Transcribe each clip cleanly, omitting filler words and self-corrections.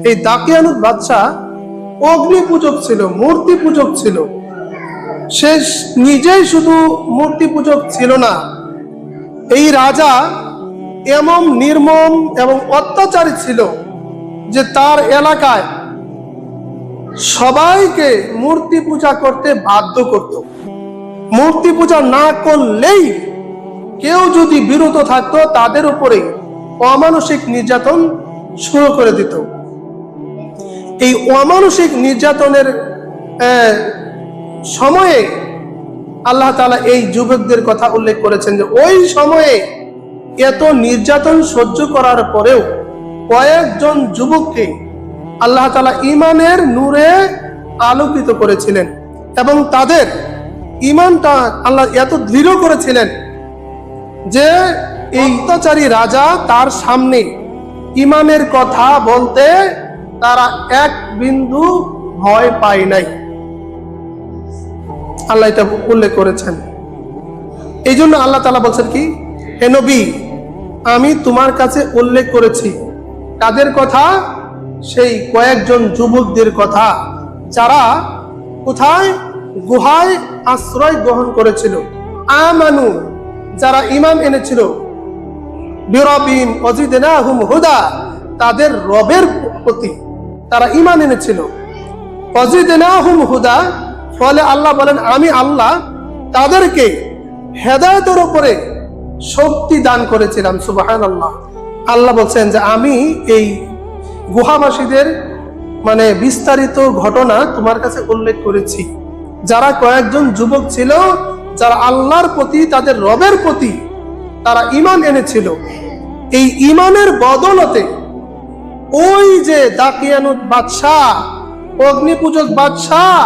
এই দাকিয়ানুত বাদশাহ অগ্নি পূজক ছিল, মূর্তি পূজক ছিল। সে নিজেই শুধু মূর্তি পূজক ছিল না, এই রাজা এমন নির্মম এবং অত্যাচারী ছিল যে তার এলাকায় সবাইকে মূর্তি পূজা করতে বাধ্য করত। মূর্তি পূজা না করলেই কেউ যদি বিরত থাকতো তাদের উপরে অমানসিক নির্যাতন শুরু করে দিত। এই অমানসিক নির্যাতনের সময়ে আল্লাহ তাআলা এই যুবকদের কথা উল্লেখ করেছেন যে ওই সময়ে এত নির্যাতন সহ্য করার পরেও কয়েকজন যুবককে আল্লাহ তাআলা ঈমানের নূরে আলোকিত করেছিলেন এবং তাদের ঈমানটা আল্লাহ এত দৃঢ় করেছিলেন যে এই অত্যাচারী রাজা তার সামনে ঈমানের কথা বলতে তারা এক বিন্দু ভয় পায় নাই। আল্লাহ এটা উল্লেখ করেছেন। এই জন্য আল্লাহ তাআলা বলছেন কি, হে নবী, আমি তোমার কাছে উল্লেখ করেছি কাদের কথা? সেই কয়েকজন যুবকদের কথা যারা কোথায়? গুহায় আশ্রয় গ্রহণ করেছিল। আমানু, যারা ঈমান এনেছিল, বিরবিন ওয়াজিদনাহুম হুদা, তাদের রবের প্রতি তারা ঈমান এনেছিল। ওয়াজিদনাহুম হুদা, ফলে আল্লাহ বলেন আমি আল্লাহ তাদেরকে হেদায়েতের উপরে শক্তি দান করেছিলাম। সুবহানাল্লাহ। আল্লাহ বলছেন যে আমি এই গুহাবাসীদের বিস্তারিত ঘটনা তোমার কাছে উল্লেখ করেছি। যারা কয়েকজন যুবক ছিল, যারা আল্লাহর প্রতি, তাদের রবের প্রতি তারা ঈমান এনেছিল। এই ঈমানের বদলতে ওই যে দাকিয়ানুত বাদশাহ, অগ্নিপূজক বাদশাহ,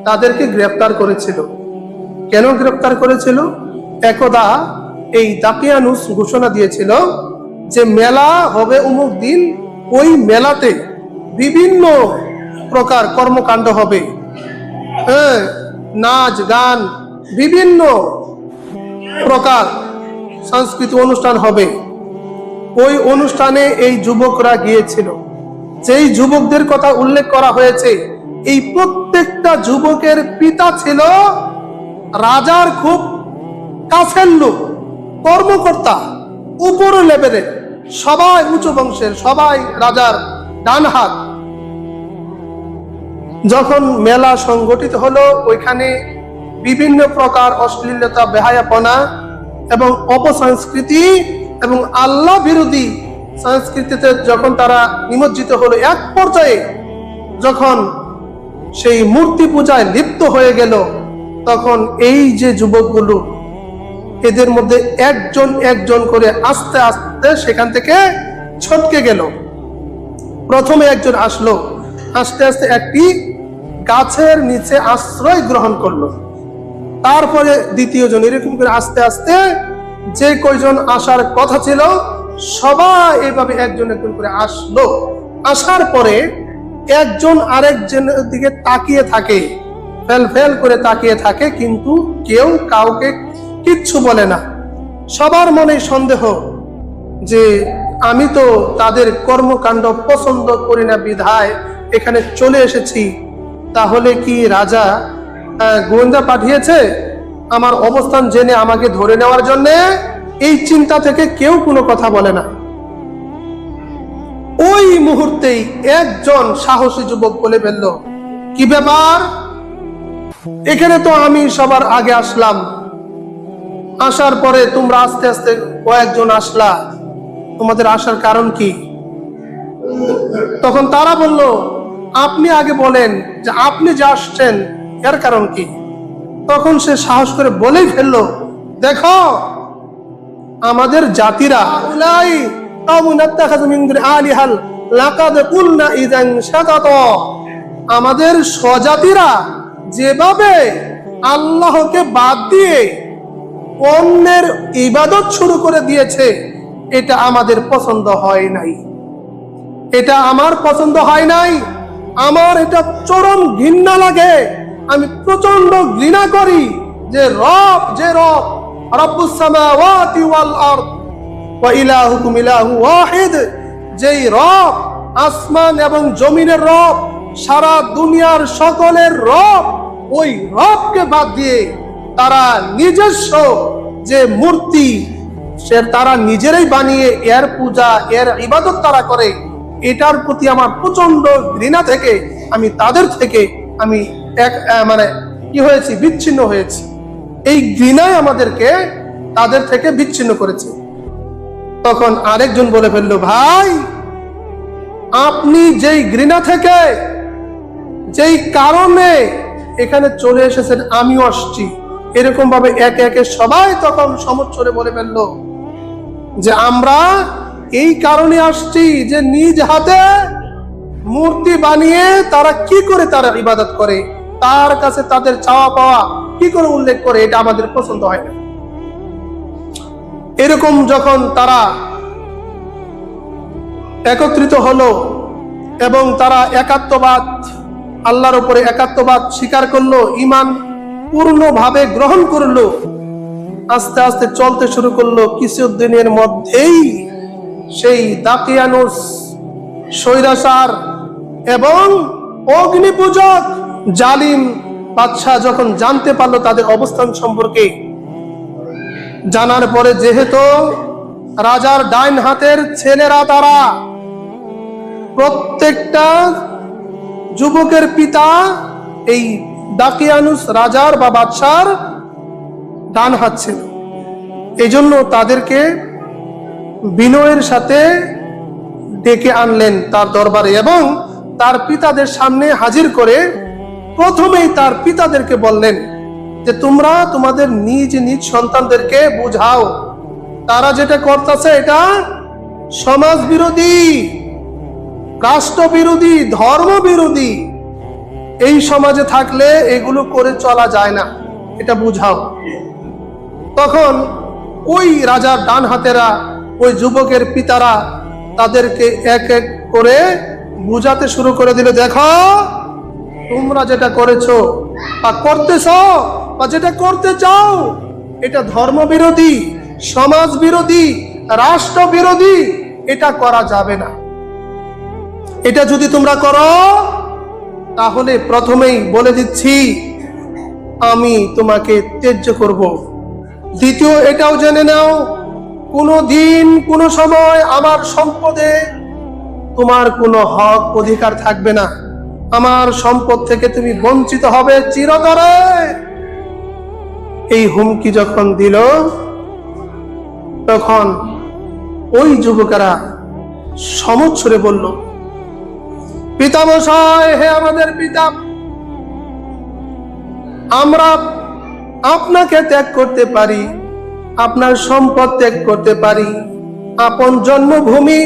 তাদেরকে গ্রেফতার করেছিল। কেন গ্রেফতার করেছিল? একদা এই দাকিয়ানুস ঘোষণা দিয়েছিল যে মেলা হবে অমুক দিন, ওই মেলাতে বিভিন্ন প্রকার কর্মকাণ্ড হবে, নাচ গান, বিভিন্ন প্রকার সাংস্কৃতিক অনুষ্ঠান হবে। ওই অনুষ্ঠানে এই যুবকরা গিয়েছিল। যেই যুবকদের কথা উল্লেখ করা হয়েছে, এই প্রত্যেকটা যুবকের পিতা ছিল রাজার খুব কাছের লোক, কর্মকর্তা, উপর লেভেলের, সবাই উঁচু বংশের, সবাই রাজার ডান হাত। যখন মেলা সংগঠিত হলো, ওইখানে বিভিন্ন প্রকার অশ্লীলতা, বেহায়াপনা এবং অপসংস্কৃতি এবং আল্লাহ বিরোধী সংস্কৃতিতে যখন তারা নিমজ্জিত হলো, এক পর্যায়ে যখন সেই মূর্তি পূজায় লিপ্ত হয়ে গেল, তখন এই যে যুবকগুলো, এদের মধ্যে একজন একজন করে আস্তে আস্তে সেখান থেকে ছটকে গেল। প্রথমে একজন আসলো, আস্তে আস্তে একটি গাছের নিচে আশ্রয় গ্রহণ করলো। তারপরে দ্বিতীয় জন, এরকম করে আস্তে আস্তে যে কয়জন আসার কথা ছিল সবাই এভাবে একজন একজন করে আসলো। আসার পরে একজন আরেকজনের দিকে তাকিয়ে থাকে, ফেল ফেল করে তাকিয়ে থাকে, কিন্তু কেউ কাউকে কিচ্ছু বলে না। সবার মনে সন্দেহ যে আমি তো তাদের কর্মকাণ্ড পছন্দ করি না বিধায় এখানে চলে এসেছি, তাহলে কি রাজা গোয়েন্দা পাঠিয়েছে আমার অবস্থান জেনে আমাকে ধরে নেওয়ার জন্য? এই চিন্তা থেকে কেউ কোনো কথা বলে না। ওই মুহূর্তেই একজন সাহসী যুবক বলে ফেলল, কি ব্যাপার, এখানে তো আমি সবার আগে আসলাম, আসার পরে তোমরা আস্তে আস্তে কয়েকজন আসলা, তোমাদের আসার কারণ কি? তখন তারা বলল, আপনি আগে বলেন যে আপনি যে আসছেন এর কারণ কি? তখন সে সাহস করে বলেই ফেললো, দেখো আমাদের জাতিরা আমাদের স্বজাতিরা যেভাবে আল্লাহকে বাদ দিয়ে অন্যের ইবাদত শুরু করে দিয়েছে, এটা আমাদের পছন্দ হয় নাই। এটা আমার পছন্দ হয় নাই, আমার এটা চরম ঘৃণা লাগে। আমি প্রচন্ড ঘৃণা করি যে রব রব্বুস সামাওয়াতি ওয়াল আরদ ওয়া ইলাহুকুম ইলাহু ওয়াহিদ, যেই রব আসমান এবং জমিনের রব, সারা দুনিয়ার সকলের রব, ওই রবকে বাদ দিয়ে তারা নিজস্ব যে মূর্তি সে তারা নিজেরাই বানিয়ে এর পূজা এর ইবাদত তারা করে, এটার প্রতি আমার প্রচন্ড ঘৃণা থেকে আমি তাদের থেকে আমি বিচ্ছিন্ন হয়েছি। এই ঘৃণায় আমাদেরকে তাদের থেকে বিচ্ছিন্ন করেছে। তখন আরেকজন বলে ফেললো, ভাই আপনি যেই ঘৃণা থেকে যেই কারণে এখানে চলে এসেছেন আমিও আসছি। এরকম ভাবে একে একে সবাই তখন সমস্বরে বলে ফেললো যে আমরা এই কারণে আসছি যে নিজ হাতে মূর্তি বানিয়ে তারা কি করে তারা ইবাদত করে, তার কাছে তাদের চাওয়া পাওয়া কি করে উল্লেখ করে, এটা আমাদের পছন্দ হয় না। এরকম যখন তারা একত্রিত হলো এবং তারা একাত্মবাদ, আল্লাহর উপরে একাত্মবাদ স্বীকার করলো, ঈমান পূর্ণভাবে গ্রহণ করলো, আস্তে আস্তে চলতে শুরু করলো। কিছুদিনের মধ্যেই সেই দাকিয়ানুস স্বৈরাচার এবং অগ্নিপূজক জালিম বাদশাহ যখন জানতে পারলো তাদের অবস্থান সম্পর্কে, জানার পরে যেহেতু রাজার ডাইন হাতের ছেলেরা তারা, প্রত্যেকটা যুবকের পিতা এই দাকিয়ানুস রাজার বা বাদশার ডান হাত ছিল, এই জন্য তাদেরকে বিনয়ের সাথে ডেকে আনলেন তার দরবারে এবং তার পিতাদের সামনে হাজির করে প্রথমেই তার পিতাদেরকে বললেন যে তোমরা তোমাদের নিজ নিজ সন্তানদেরকে বুঝাও, তারা যেটা করতেছে এটা সমাজ বিরোধী, রাষ্ট্র বিরোধী, ধর্ম বিরোধী। এই সমাজে থাকলে এগুলো করে চলা যায় না, এটা বুঝাও। তখন ওই রাজার ডান হাতেরা, ওই যুবকের পিতারা তাদেরকে এক এক করে বুঝাতে শুরু করে দিল, দেখো তোমরা যেটা করেছো বা করতেছ বা যেটা করতে চাও এটা ধর্ম বিরোধী, সমাজ বিরোধী, রাষ্ট্র বিরোধী, এটা করা যাবে না। এটা যদি তোমরা করো তাহলে প্রথমেই বলে দিচ্ছি আমি তোমাকে ত্যায্য করব। দ্বিতীয় এটাও জেনে নাও, কোনো দিন কোনো সময় আমার সম্পদে তোমার কোনো হক অধিকার থাকবে না, আমার সম্পদ থেকে তুমি বঞ্চিত হবে চিরতরে। এই হুমকি যখন দিল তখন ওই যুবকেরা সমস্বরে বলল, পিতামশাই, হে আমাদের পিতা, আমরা আপনাকে ত্যাগ করতে পারি, আপনার সম্পদ ত্যাগ করতে পারি, আপন জন্মভূমি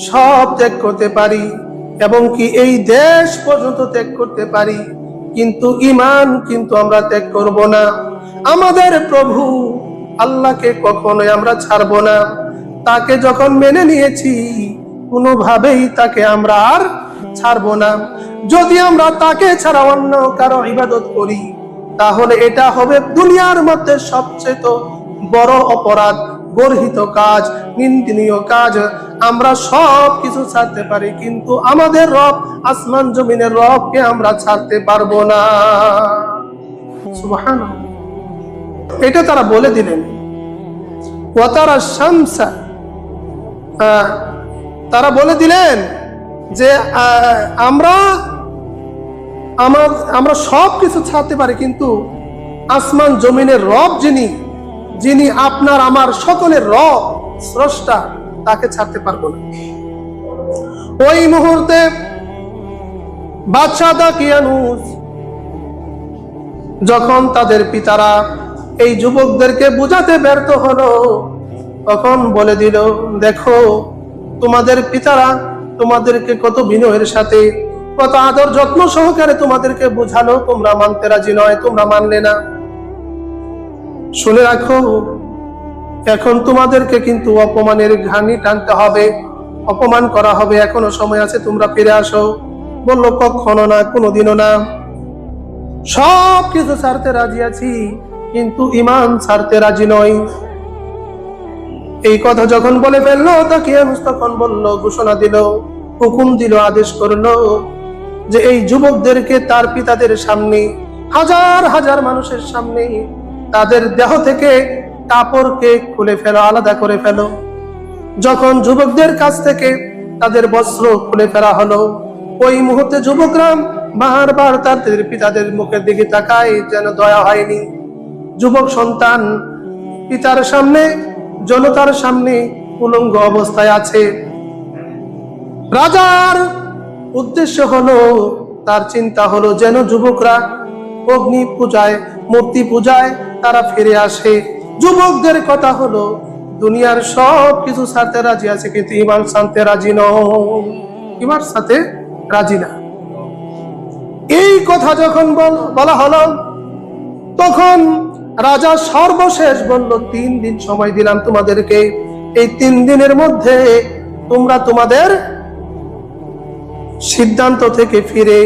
সব ত্যাগ করতে পারি, এবং কি এই দেশ পর্যন্ত ত্যাগ করতে পারি, কিন্তু ঈমান কিন্তু আমরা ত্যাগ করব না। আমাদের প্রভু আল্লাহকে কখনোই আমরা ছাড়বো না। তাকে যখন মেনে নিয়েছি কোনোভাবেই তাকে আমরা আর ছাড়বো না। যদি আমরা তাকে ছাড়া অন্য কারো ইবাদত করি তাহলে এটা হবে দুনিয়ার মধ্যে সবচেয়ে বড় অপরাধ, গর্হিত কাজ, নিন্দনীয় কাজ। আমরা সব কিছু ছাড়তে পারি কিন্তু আমাদের রব, আসমান জমিনের রবকে আমরা ছাড়তে পারবো না। সুবহানাল্লাহ। এটা তারা বলে দিলেন। ওয়াতারা শামসা, তারা বলে দিলেন যে আমরা সব কিছু ছাড়তে পারি কিন্তু আসমান জমিনের রব যিনি আপনার আমার সকলের রব, স্রষ্টা, তাকে ছাড়তে পারবো না। ওই মুহূর্তে বাদশাহ দাকিয়ানুস যখন তাদের পিতারা এই যুবকদেরকে বুঝাতে ব্যর্থ হলো তখন বলে দিল, দেখো তোমাদের পিতারা তোমাদেরকে কত বিনয়ের সাথে, কত আদর যত্ন সহকারে তোমাদেরকে বুঝালো, তোমরা মানতে রাজি নয়, তোমরা মানলে না। শুনে রাখো, এখন তোমাদেরকে কিন্তু অপমানের ঘানি টানতে হবে, অপমান করা হবে, এখনো সময় আছে, তোমরা ফিরে আসো। বলল, কখনো না, কোনোদিনও না, সব কিছু ছাড়তে রাজি আছি কিন্তু ঈমান ছাড়তে রাজি নয়। এই কথা যখন বলে ফেললো দাকিয়ানুস তখন বলল, ঘোষণা দিল, হুকুম দিল, আদেশ করলো যে এই যুবকদেরকে তার পিতাদের সামনে, হাজার হাজার মানুষের সামনে তাদের দেহ থেকে কাপড়কে খুলে ফেলো, আলাদা করে ফেলো। যখন যুবকদের কাছ থেকে তাদের বস্ত্র খুলে ফেলা হলো, ওই মুহূর্তে যুবকরা বারবার তাদের পিতাদের মুখের দিকে তাকায়, যেন দয়া হয়নি। যুবক সন্তান পিতার সামনে, জনতার সামনে উলঙ্গ অবস্থায় আছে। রাজার উদ্দেশ্য হলো, তার চিন্তা হলো যেন যুবকরা অগ্নি পূজায়, মূর্তি পূজায় তারা ফিরে আসে। যুবকদের কথা হলো দুনিয়ার সব কিছু ছাড়তে রাজি আছে, কিন্তু ইমান ছাড়তে রাজি নয়, ইমান সাথে রাজি না। এই কথা যখন বলা হলো, তখন রাজা সর্বশেষ বলল, 3 দিন সময় দিলাম তোমাদেরকে, এই 3 দিনের মধ্যে তোমরা তোমাদের সিদ্ধান্ত থেকে ফিরে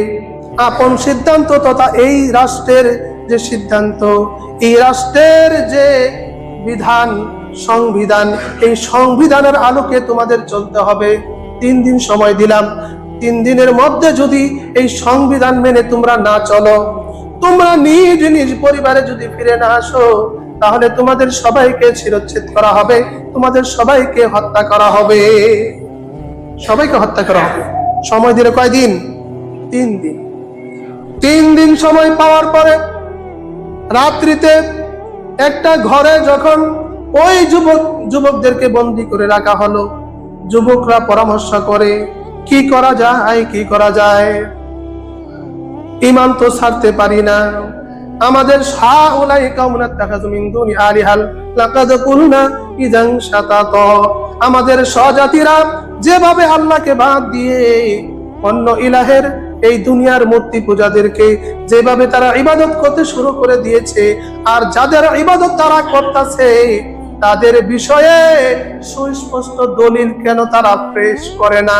আপন সিদ্ধান্ত তথা এই রাষ্ট্রের যে সিদ্ধান্ত, এই রাষ্ট্রের যে বিধান, সংবিধান, এই সংবিধানের আলোকে তোমাদের চলতে হবে। 3 দিন সময় দিলাম, 3 দিনের মধ্যে যদি এই সংবিধান মেনে তোমরা না চলো, তোমরা নিজ নিজ পরিবারে যদি ফিরে না আসো, তাহলে তোমাদের সবাইকে শিরচ্ছেদ করা হবে, তোমাদের সবাইকে হত্যা করা হবে, সবাইকে হত্যা করা হবে। সময় দিলে কয়দিন? 3 দিন। 3 দিন সময় পাওয়ার পরে রাত্রিতে একটা ঘরে যখন ওই যুবকদেরকে বন্দী করে রাখা হলো, যুবকরা পরামর্শ করে কি করা যায়, কি করা যায়। ইমান তো ছাড়তে পারি না, আমাদের আমাদের স্বজাতিরা যেভাবে আল্লাহকে বাদ দিয়ে অন্য ইলাহের এই দুনিয়ার মূর্তি পূজাদেরকে যেভাবে তারা ইবাদত করতে শুরু করে দিয়েছে, আর যাদের ইবাদত তারা করতেছে তাদের বিষয়ে সুস্পষ্ট দলিল কেন তারা পেশ করে না,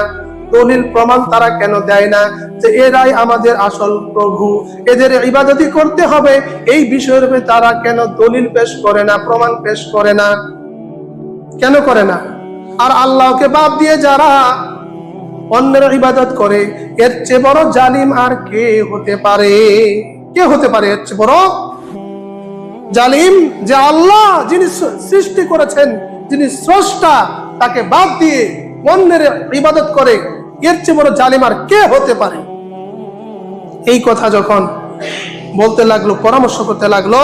দলিল প্রমাণ তারা কেন দেয় না যে এরাই আমাদের আসল প্রভু, এদের ইবাদতই করতে হবে, এই বিষয়ের উপরে তারা কেন দলিল পেশ করে না, প্রমাণ পেশ করে না, কেন করে না? আর আল্লাহকে বাদ দিয়ে যারা অন্যের ইবাদত করে, এর চেয়ে বড় জালিম আর কে হতে পারে? কে হতে পারে এর চেয়ে বড় জালিম? যে আল্লাহ যিনি সৃষ্টি করেছেন, যিনি স্রষ্টা, তাকে বাদ দিয়ে অন্যের ইবাদত করে, এর চেয়ে বড় জালিম আর কে হতে পারে? এই কথা যখন বলতে লাগলো, পরামর্শ করতে লাগলো,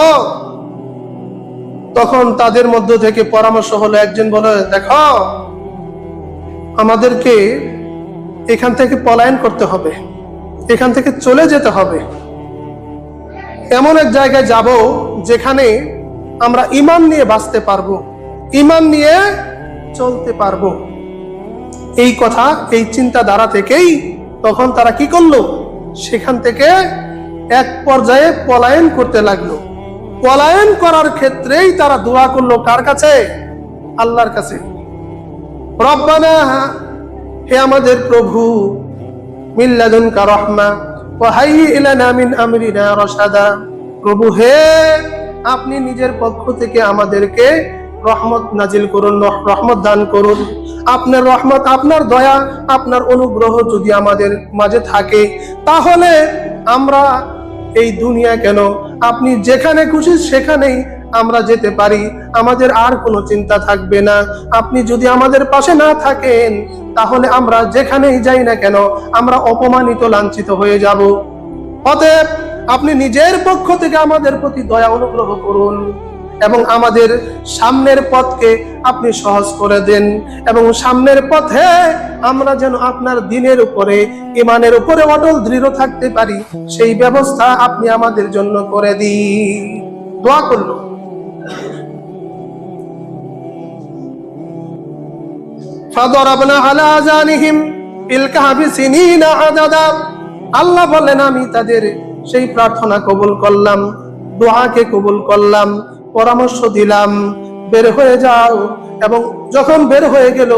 তখন তাদের মধ্য থেকে পরামর্শ হলো, একজন বলে, দেখো আমাদেরকে এখান থেকে পলায়ন করতে হবে, এখান থেকে চলে যেতে হবে, এমন এক জায়গায় যাব যেখানে আমরা ঈমান নিয়ে বাঁচতে পারবো, ঈমান নিয়ে চলতে পারবো। এই কথা, এই চিন্তাধারা থেকেই তখন তারা কি করলো, সেখান থেকে এক পর্যায়ে পলায়ন করতে লাগলো। পলায়ন করার ক্ষেত্রেই তারা দোয়া করলো কার কাছে? আল্লাহর কাছে। রব্বানা, হে আমাদের প্রভু, মিন লাদুনকা রাহমা ওয়া হাইয়্যি লানা মিন আমরিনা রাশাদা, প্রভু হে, আপনি নিজের পক্ষ থেকে আমাদেরকে রহমত নাজিল করুন, রহমত দান করুন। আপনার রহমত, আপনার দয়া, আপনার অনুগ্রহ যদি আমাদের মাঝে থাকে, তাহলে আমরা এই দুনিয়া কেন, আপনি যেখানে খুশি সেখানেই আমরা যেতে পারি, আমাদের আর কোনো চিন্তা থাকবে না। আপনি যদি আমাদের পাশে না থাকেন, তাহলে আমরা যেখানেই যাই না কেন আমরা অপমানিত, লাঞ্ছিত হয়ে যাব। অতএব আপনি নিজের পক্ষ থেকে আমাদের প্রতি দয়া অনুগ্রহ করুন এবং আমাদের সামনের পথকে আপনি সহজ করে দেন, এবং সামনের পথে আমরা যেন আপনার দ্বীনের উপরে, ঈমানের উপরে অটল দৃঢ় থাকতে পারি, সেই ব্যবস্থা আপনি আমাদের জন্য করে দিন। দোয়া করলো। ফাদরাবনা আলা আযানিহিম ফিল কাহফি সিনিনা আদাদা, আল্লাহ বলেন আমি তাদের সেই প্রার্থনা কবুল করলাম, দোয়াকে কবুল করলাম, পরামর্শ দিলাম, বের হয়ে যাও। এবং যখন বের হয়ে গেল,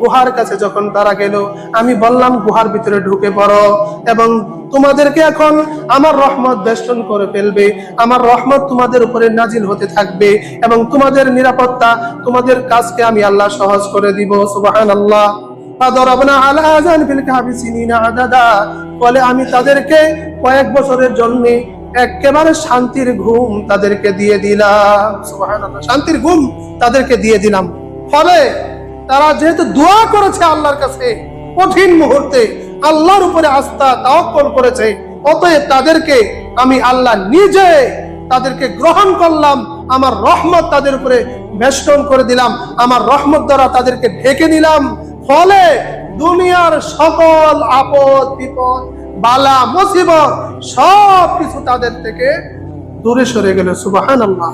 গুহার কাছে যখন তারা গেল, আমি বললাম গুহার ভিতরে ঢুকে পড়ো, এবং তোমাদেরকে এখন আমার রহমত বেষ্টন করে ফেলবে, আমার রহমত তোমাদের উপরে নাজিল হতে থাকবে, এবং তোমাদের নিরাপত্তা, তোমাদের কাজকে আমি আল্লাহ সহজ করে দিব। সুবহানাল্লাহ। ফাদরাবনা আলা আযান ফিল কাহফি সিনিনা আদাদা, বলে আমি তাদেরকে কয়েক বছরের জন্য একেবারে শান্তির ঘুম তাদেরকে দিয়ে দিলাম। সুবহানাল্লাহ, শান্তির ঘুম তাদেরকে দিয়ে দিলাম। ফলে তারা যেহেতু দোয়া করেছে আল্লাহর কাছে, কঠিন মুহূর্তে আল্লাহর উপরে আস্থা তাওয়াক্কুল করেছে, অতএব তাদেরকে আমি আল্লাহ নিজে তাদেরকে গ্রহণ করলাম, আমার রহমত তাদের উপরে বেষ্টন করে দিলাম, আমার রহমত দ্বারা তাদেরকে ঢেকে নিলাম। ফলে দুনিয়ার সকল আপদ বিপদ বালা মুসিবত সব কিছু তাদের থেকে দূরে সরে গেল। সুবহানাল্লাহ।